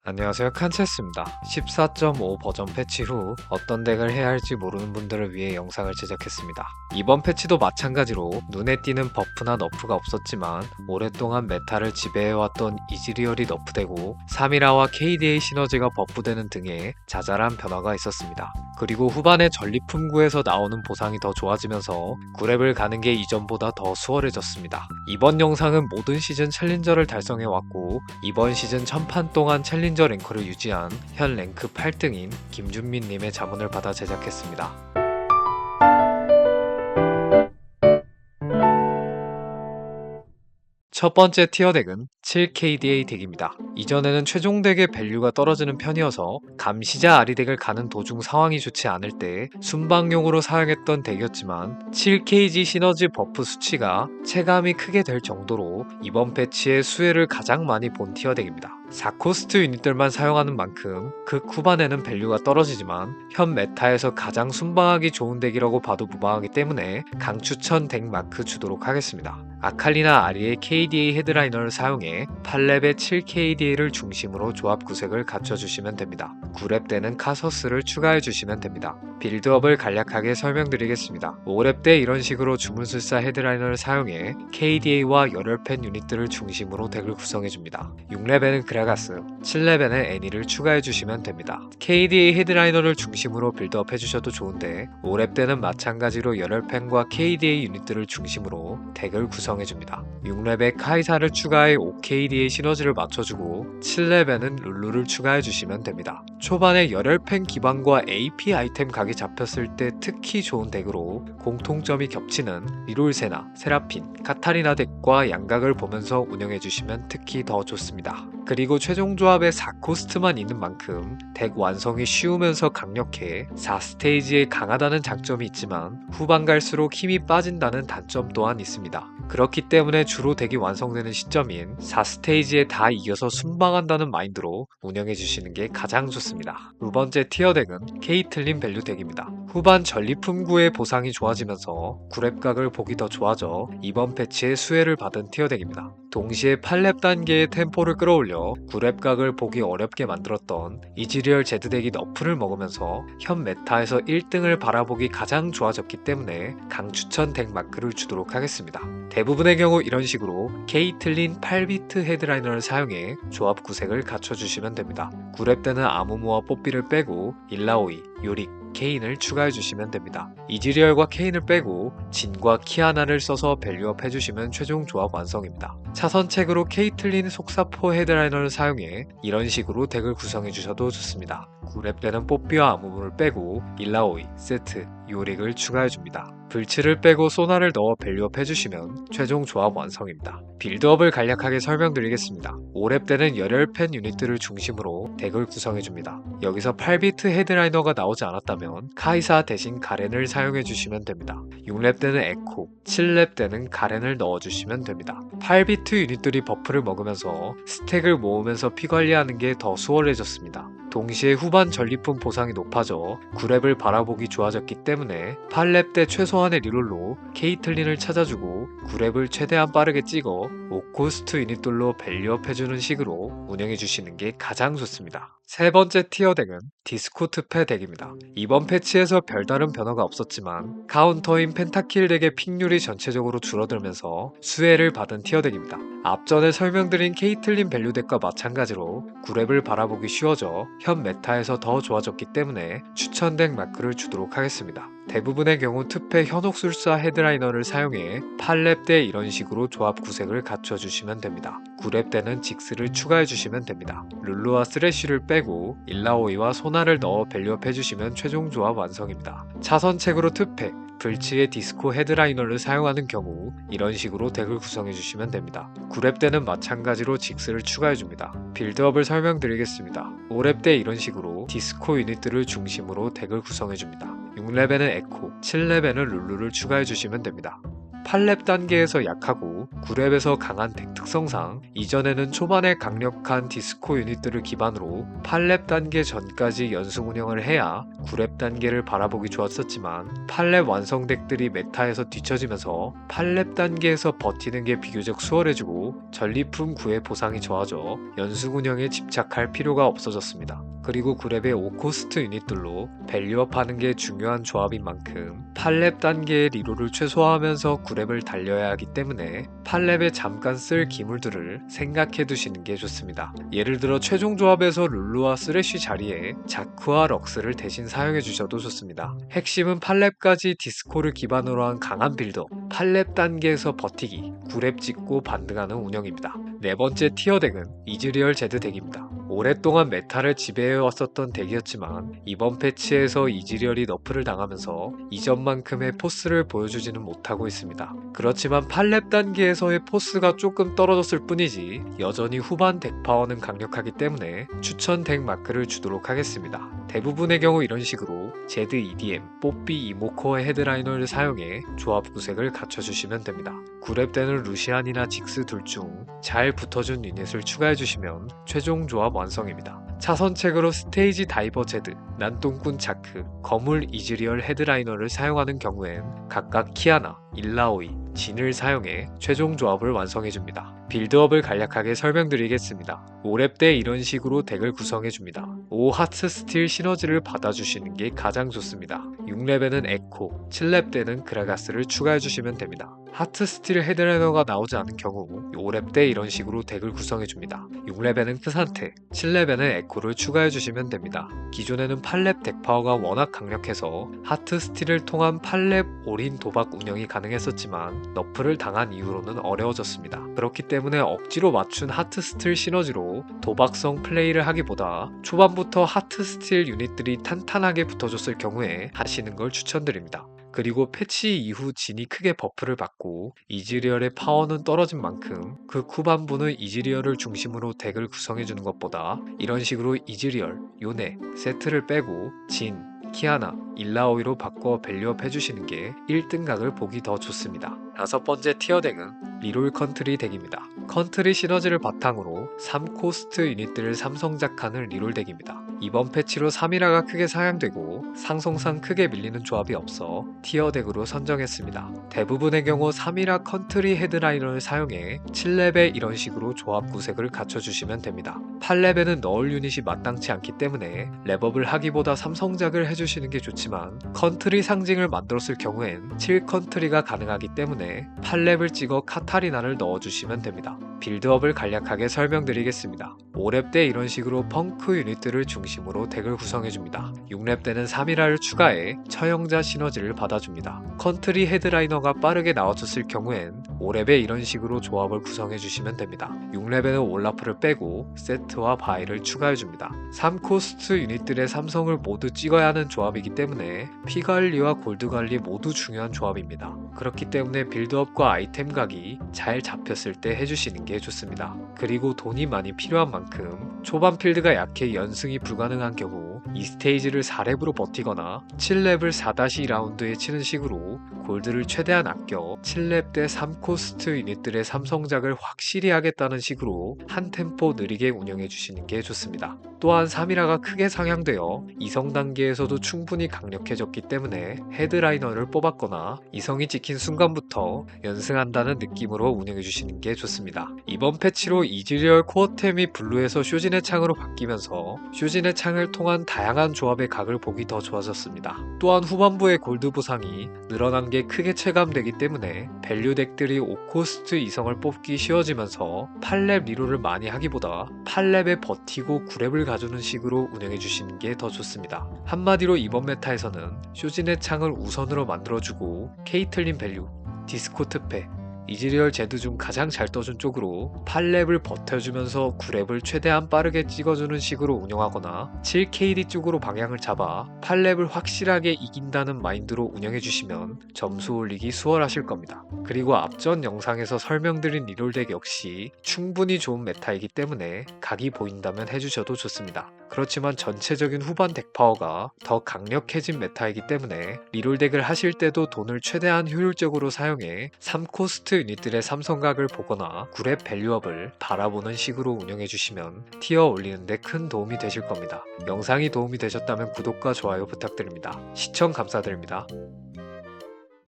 안녕하세요, 칸체스입니다. 14.5 버전 패치 후 어떤 덱을 해야 할지 모르는 분들을 위해 영상을 제작했습니다. 이번 패치도 마찬가지로 눈에 띄는 버프나 너프가 없었지만 오랫동안 메타를 지배해왔던 이즈리얼이 너프되고 3이라와 KDA 시너지가 버프되는 등의 자잘한 변화가 있었습니다. 그리고 후반에 전리품구에서 나오는 보상이 더 좋아지면서 9렙을 가는 게 이전보다 더 수월해졌습니다. 이번 영상은 모든 시즌 챌린저를 달성해왔고 이번 시즌 1000판 동안 챌린저 랭커를 유지한 현 랭크 8등인 김준민님의 자문을 받아 제작했습니다. 첫 번째 티어 덱은 7KDA 덱입니다. 이전에는 최종 덱의 밸류가 떨어지는 편이어서 감시자 아리 덱을 가는 도중 상황이 좋지 않을 때 순방용으로 사용했던 덱이었지만 7KG 시너지 버프 수치가 체감이 크게 될 정도로 이번 패치에 수혜를 가장 많이 본 티어 덱입니다. 4코스트 유닛들만 사용하는 만큼 극 후반에는 밸류가 떨어지지만 현 메타에서 가장 순방하기 좋은 덱이라고 봐도 무방하기 때문에 강추천 덱 마크 주도록 하겠습니다. 아칼리나 아리의 KDA 헤드라이너를 사용해 8렙의 7KDA를 중심으로 조합 구색을 갖춰주시면 됩니다. 9렙 때는 카서스를 추가해주시면 됩니다. 빌드업을 간략하게 설명드리겠습니다. 5렙 때 이런 식으로 주문술사 헤드라이너를 사용해 KDA와 열혈팬 유닛들을 중심으로 덱을 구성해줍니다. 6렙에는 그라가스, 7렙에는 애니를 추가해주시면 됩니다. KDA 헤드라이너를 중심으로 빌드업 해주셔도 좋은데 5렙 때는 마찬가지로 열혈팬과 KDA 유닛들을 중심으로 덱을 구성해줍니다. 6렙에 카이사를 추가해 5KDA 시너지를 맞춰주고 7렙에는 룰루를 추가해주시면 됩니다. 초반에 열혈팬 기반과 AP 아이템 각이 잡혔을 때 특히 좋은 덱으로 공통점이 겹치는 리롤세나, 세라핀, 카타리나 덱과 양각을 보면서 운영해주시면 특히 더 좋습니다. 그리고 최종 조합에 4코스트만 있는 만큼 덱 완성이 쉬우면서 강력해 4스테이지에 강하다는 장점이 있지만 후반 갈수록 힘이 빠진다는 단점 또한 있습니다. 그렇기 때문에 주로 덱이 완성되는 시점인 4스테이지에 다 이겨서 순방한다는 마인드로 운영해주시는 게 가장 좋습니다. 두 번째 티어 덱은 케이틀린 밸류 덱입니다. 후반 전리품구의 보상이 좋아지면서 9렙각을 보기 더 좋아져 이번 패치에 수혜를 받은 티어 덱입니다. 동시에 8렙 단계의 템포를 끌어올려 9렙각을 보기 어렵게 만들었던 이즈리얼 제드덱이 너프를 먹으면서 현 메타에서 1등을 바라보기 가장 좋아졌기 때문에 강추천 덱 마크를 주도록 하겠습니다. 대부분의 경우 이런 식으로 케이틀린 8비트 헤드라이너를 사용해 조합 구색을 갖춰주시면 됩니다. 9렙 때는 아무무와 뽀삐를 빼고 일라오이, 요릭, 케인을 추가해주시면 됩니다. 이즈리얼과 케인을 빼고 진과 키아나를 써서 밸류업 해주시면 최종 조합 완성입니다. 차선책으로 케이틀린 속사포 헤드라이너를 사용해 이런 식으로 덱을 구성해주셔도 좋습니다. 9렙 때는 뽀삐와 아무무를 빼고 일라오이, 세트, 요릭을 추가해줍니다. 불치를 빼고 소나를 넣어 밸류업 해주시면 최종 조합 완성입니다. 빌드업을 간략하게 설명드리겠습니다. 5렙 때는 열혈팬 유닛들을 중심으로 덱을 구성해줍니다. 여기서 8비트 헤드라이너가 나오지 않았다면 카이사 대신 가렌을 사용해주시면 됩니다. 6렙 때는 에코, 7렙 때는 가렌을 넣어주시면 됩니다. 8비트 유닛들이 버프를 먹으면서 스택을 모으면서 피 관리하는 게 더 수월해졌습니다. 동시에 후반 전리품 보상이 높아져 9렙을 바라보기 좋아졌기 때문에 8렙 때 최소한의 리롤로 케이틀린을 찾아주고 9렙을 최대한 빠르게 찍어 5코스트 유닛들로 밸류업 해주는 식으로 운영해주시는 게 가장 좋습니다. 세 번째 티어 덱은 디스코트패 덱입니다. 이번 패치에서 별다른 변화가 없었지만 카운터인 펜타킬 덱의 픽률이 전체적으로 줄어들면서 수혜를 받은 티어 덱입니다. 앞전에 설명드린 케이틀린 밸류 덱과 마찬가지로 9렙을 바라보기 쉬워져 현 메타에서 더 좋아졌기 때문에 추천 덱 마크를 주도록 하겠습니다. 대부분의 경우 투패 현혹술사 헤드라이너를 사용해 8렙 때 이런 식으로 조합 구색을 갖춰주시면 됩니다. 9렙 때는 직스를 추가해주시면 됩니다. 룰루와 쓰레쉬를 빼고 일라오이와 소나를 넣어 밸류업 해주시면 최종 조합 완성입니다. 차선책으로 투패, 불치의 디스코 헤드라이너를 사용하는 경우 이런 식으로 덱을 구성해주시면 됩니다. 9렙 때는 마찬가지로 직스를 추가해줍니다. 빌드업을 설명드리겠습니다. 5렙 때 이런 식으로 디스코 유닛들을 중심으로 덱을 구성해줍니다. 6렙에는 에코, 7렙에는 룰루를 추가해주시면 됩니다. 8렙 단계에서 약하고 9렙에서 강한 덱 특성상 이전에는 초반에 강력한 디스코 유닛들을 기반으로 8렙 단계 전까지 연승 운영을 해야 9렙 단계를 바라보기 좋았었지만 8렙 완성 덱들이 메타에서 뒤처지면서 8렙 단계에서 버티는 게 비교적 수월해지고 전리품 9의 보상이 좋아져 연승 운영에 집착할 필요가 없어졌습니다. 그리고 9렙의 5코스트 유닛들로 밸류업 하는 게 중요한 조합인 만큼 8렙 단계의 리롤을 최소화하면서 9렙을 달려야 하기 때문에 8렙에 잠깐 쓸 기물들을 생각해 두시는 게 좋습니다. 예를 들어 최종 조합에서 룰루와 쓰레쉬 자리에 자크와 럭스를 대신 사용해 주셔도 좋습니다. 핵심은 8렙까지 디스코를 기반으로 한 강한 빌더, 8렙 단계에서 버티기, 9렙 찍고 반등하는 운영입니다. 네 번째 티어 덱은 이즈리얼 제드 덱입니다. 오랫동안 메타를 지배해왔었던 덱이었지만 이번 패치에서 이즈리얼이 너프를 당하면서 이전만큼의 포스를 보여주지는 못하고 있습니다. 그렇지만 8렙 단계에서의 포스가 조금 떨어졌을 뿐이지 여전히 후반 덱 파워는 강력하기 때문에 추천 덱 마크를 주도록 하겠습니다. 대부분의 경우 이런 식으로 제드 EDM, 뽀삐 이모코어 헤드라이너를 사용해 조합 구색을 갖춰주시면 됩니다. 9렙 때는 루시안이나 직스 둘 중 잘 붙어준 유닛을 추가해주시면 최종 조합 완성입니다. 차선책으로 스테이지 다이버 제드, 난동꾼 자크, 거물 이즈리얼 헤드라이너를 사용하는 경우엔 각각 키아나, 일라오이, 진을 사용해 최종 조합을 완성해줍니다. 빌드업을 간략하게 설명드리겠습니다. 5렙 때 이런 식으로 덱을 구성해줍니다. 5 하트 스틸 시너지를 받아주시는 게 가장 좋습니다. 6렙에는 에코, 7렙 때는 그라가스를 추가해주시면 됩니다. 하트 스틸 헤드라이너가 나오지 않은 경우 5렙 때 이런 식으로 덱을 구성해줍니다. 6렙에는 크산테, 7렙에는 에코를 추가해주시면 됩니다. 기존에는 8렙 덱 파워가 워낙 강력해서 하트 스틸을 통한 8렙 올인 도박 운영이 가능했었지만 너프를 당한 이후로는 어려워졌습니다. 그렇기 때문에 억지로 맞춘 하트 스틸 시너지로 도박성 플레이를 하기보다 초반부터 하트 스틸 유닛들이 탄탄하게 붙어줬을 경우에 하시는 걸 추천드립니다. 그리고 패치 이후 진이 크게 버프를 받고 이즈리얼의 파워는 떨어진 만큼 그 후반부는 이즈리얼을 중심으로 덱을 구성해주는 것보다 이런 식으로 이즈리얼, 요네, 세트를 빼고 진, 키아나, 일라오이로 바꿔 밸류업 해주시는 게 1등각을 보기 더 좋습니다. 다섯 번째 티어 덱은 리롤 컨트리 덱입니다. 컨트리 시너지를 바탕으로 3코스트 유닛들을 삼성작하는 리롤 덱입니다. 이번 패치로 3이라가 크게 사양되고 상성상 크게 밀리는 조합이 없어 티어 덱으로 선정했습니다. 대부분의 경우 3이라 컨트리 헤드라이너를 사용해 7렙에 이런 식으로 조합 구색을 갖춰주시면 됩니다. 8렙에는 넣을 유닛이 마땅치 않기 때문에 랩업을 하기보다 삼성작을 해주시는 게 좋지만 컨트리 상징을 만들었을 경우엔 7컨트리가 가능하기 때문에 8렙을 찍어 카타리나를 넣어주시면 됩니다. 빌드업을 간략하게 설명드리겠습니다. 5렙 때 이런 식으로 펑크 유닛들을 중심으로 덱을 구성해줍니다. 6렙 때는 3이라를 추가해 처형자 시너지를 받아줍니다. 컨트리 헤드라이너가 빠르게 나와줬을 경우엔 5렙에 이런 식으로 조합을 구성해주시면 됩니다. 6렙에는 올라프를 빼고 세트와 바이를 추가해줍니다. 3코스트 유닛들의 삼성을 모두 찍어야 하는 조합이기 때문에 피 관리와 골드 관리 모두 중요한 조합입니다. 그렇기 때문에 빌드업과 아이템 각이 잘 잡혔을 때 해주시는 게 좋습니다. 그리고 돈이 많이 필요한 만큼 초반 필드가 약해 연승이 불가능한 경우 이 스테이지를 4렙으로 버티거나 7렙을 4-2라운드에 치는 식으로 골드를 최대한 아껴 7렙 때 3코스트 유닛들의 삼성작을 확실히 하겠다는 식으로 한 템포 느리게 운영해 주시는 게 좋습니다. 또한 3이라가 크게 상향되어 이성 단계에서도 충분히 강력해졌기 때문에 헤드라이너를 뽑았거나 이성이 찍힌 순간부터 연승한다는 느낌으로 운영해 주시는 게 좋습니다. 이번 패치로 이즈리얼 코어템이 블루에서 쇼진의 창으로 바뀌면서 쇼진의 창을 통한 다양한 조합의 각을 보기 더 좋아졌습니다. 또한 후반부의 골드 보상이 늘어난 게 크게 체감되기 때문에 밸류 덱들이 5코스트 이성을 뽑기 쉬워지면서 8렙 리롤을 많이 하기보다 8렙에 버티고 9렙을 가주는 식으로 운영해 주시는 게 더 좋습니다. 한마디로 이번 메타에서는 쇼진의 창을 우선으로 만들어주고 케이틀린 밸류, 디스코 특패, 이즈리얼 제드 중 가장 잘 떠준 쪽으로 8렙을 버텨주면서 9렙을 최대한 빠르게 찍어주는 식으로 운영하거나 7KD 쪽으로 방향을 잡아 8렙을 확실하게 이긴다는 마인드로 운영해주시면 점수 올리기 수월하실 겁니다. 그리고 앞전 영상에서 설명드린 리롤덱 역시 충분히 좋은 메타이기 때문에 각이 보인다면 해주셔도 좋습니다. 그렇지만 전체적인 후반 덱 파워가 더 강력해진 메타이기 때문에 리롤덱을 하실 때도 돈을 최대한 효율적으로 사용해 3코스트 유닛들의 삼성각을 보거나 9렙 밸류업을 바라보는 식으로 운영해주시면 티어 올리는데 큰 도움이 되실 겁니다. 영상이 도움이 되셨다면 구독과 좋아요 부탁드립니다. 시청 감사드립니다.